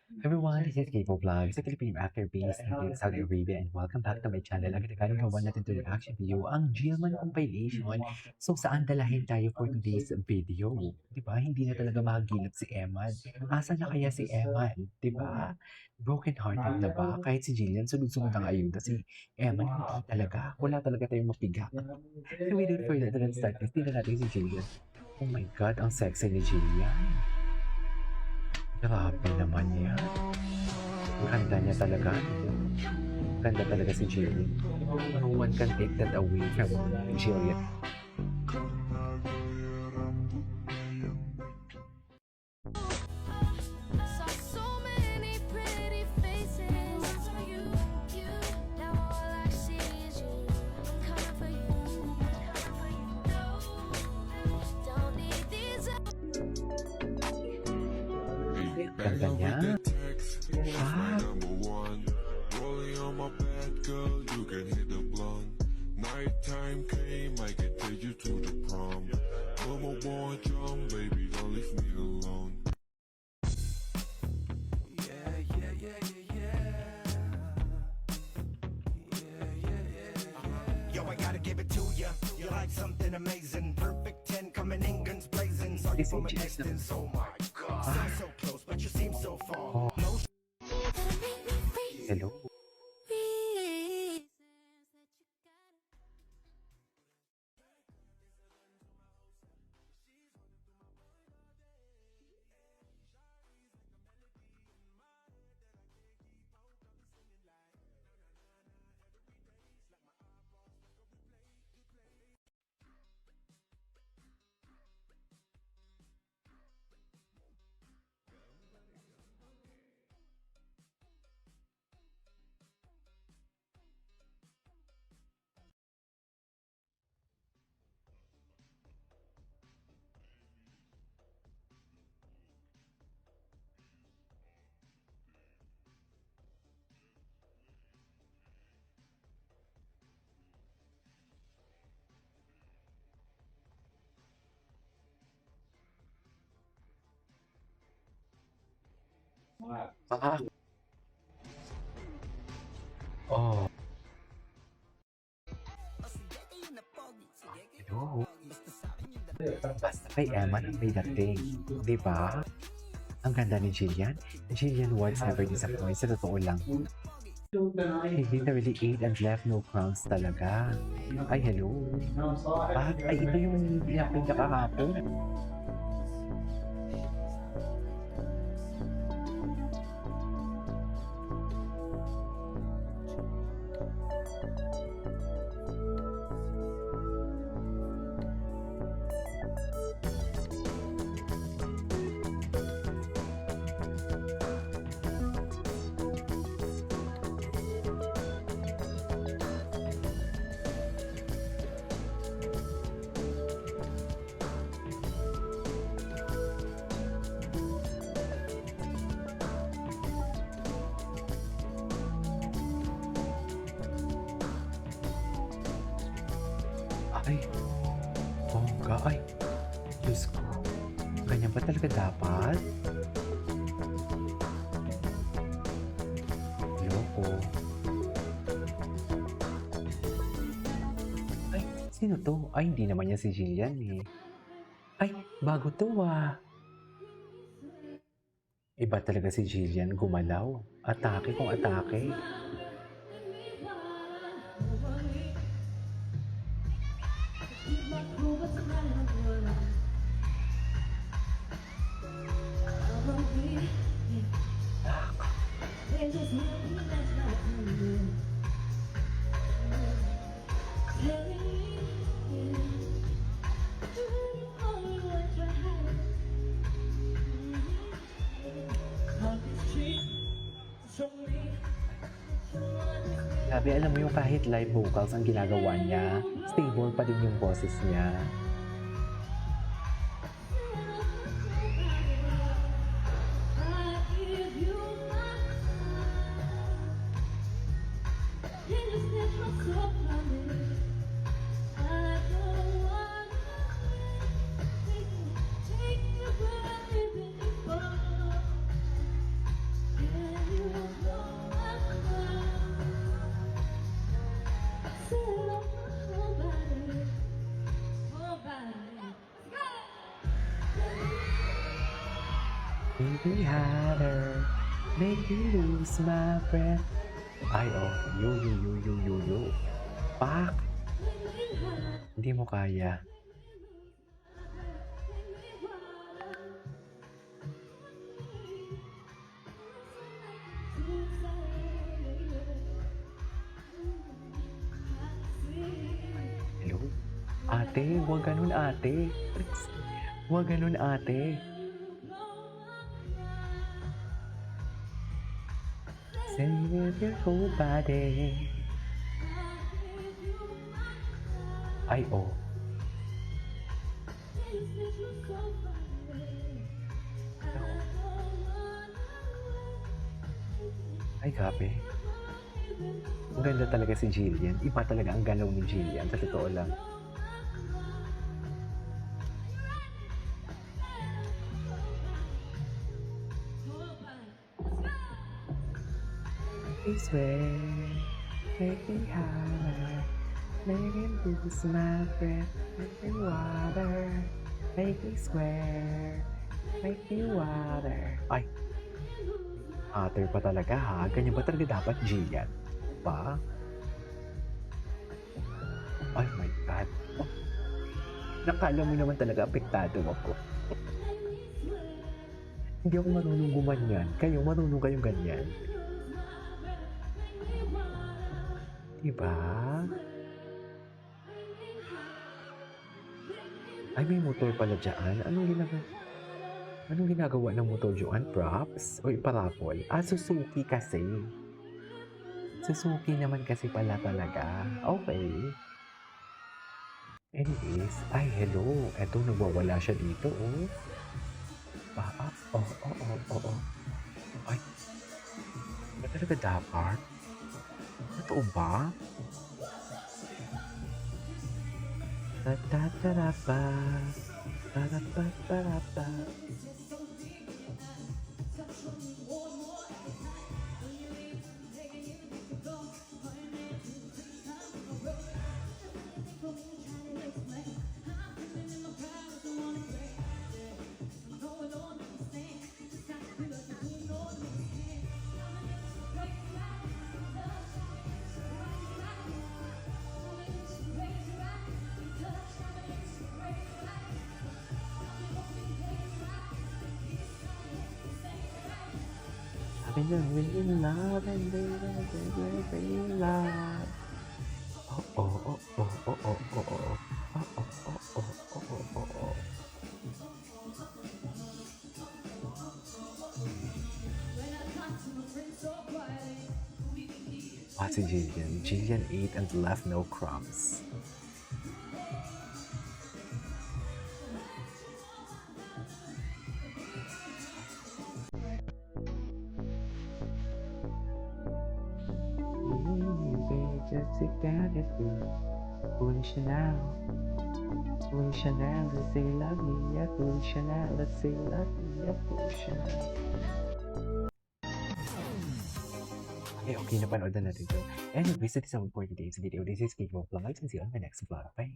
Everyone, this is K-pop Vlog, sa Philippine actor based in Saudi Arabia, and welcome back to my channel. Ang nagkakaroon gawa natin to reaction video, ang Gilman compilation. So, saan dalahin tayo for today's video? Diba? Hindi na talaga makagilap si Eman. Asa na kaya si Eman? Diba? Broken hearted na ba? Kahit si Jillian, sunod-sunod ang ayuda. Si Eman, hindi talaga. Wala talaga tayong mapiga. So, without further ado, let's start. Tingnan natin si Jillian. Oh my God, ang sexy ni Jillian. Grabe naman yan. Ganda niya talaga. Ganda talaga si Jillian. No one can take that away from Jillian. Ganda niya. Ah, Nighttime came, I can take you to the prom. Mama want jump, baby, don't leave me alone. Yo, I gotta give it to ya. You're like something amazing. Perfect 10 coming in guns blazing. Saw you Is it from a just distance. Oh my god. Seem so close, but you seem so far. Oh. No hello. Ah, oh, hello. Basta kay Eman ang may dating. Diba? Ang ganda ni Jillian. Jillian once never disappoints. Sa totoo lang. He literally ate and left no crumbs talaga. Ay, hello. Ay, ito yung pinapinta kahapon. Ay, bongga. Ay, Diyos ko. Ganyan ba talaga dapat? Loko. Ay, sino to? Ay, hindi naman niya si Jillian eh. Ay, bago to ah. Iba talaga si Jillian gumalaw. Atake kung atake. Grabe, alam mo yung kahit live vocals ang ginagawa niya, stable pa din yung boses niya. me harder, make me lose my breath. Ay, oh, yo. Pak! Hindi mo kaya. Hello? Ate, huwag ganun ate. Please. Huwag ganun ate. Save your whole body. Ay, oh. Ay, grabe. Ang ganda talaga si Jillian. Iba talaga ang galaw ni Jillian. Sa totoo lang. This way, make me harder, make me lose my breath, make me water, make me swear, make me water. Ay, water pa talaga ha? Ganyan ba talaga dapat, Jillian? Ba? Ay my God. Nakala mo naman talaga apektado ako. Hindi ako marunong gumanyan. Kayo, marunong kayong ganyan. Diba? Ay, may motor pala dyan. Anong ginagawa ng motor dyan? Props? O iparapol? Ah, Suzuki kasi. Suzuki naman kasi pala talaga. Okay. Anyways, ay hello. Eto, nagwawala siya dito, oh. Oo. Ay, ba talaga dapat? Totoo ba? Ta-ta-ta-ra-pa. Ta-ra-pa-pa-ra-pa. I've been in love and in love. Oh. What's si Jillian? Jillian ate and left no crumbs. Just sit down and be foolish now. Foolish now, let's say love me, yeah. Foolish now, let's say love me, yeah. Foolish now. Okay, napanood na natin to. Anyways, this is all for today's video. This is Kiko Vlogs and see you on my next vlog. Bye!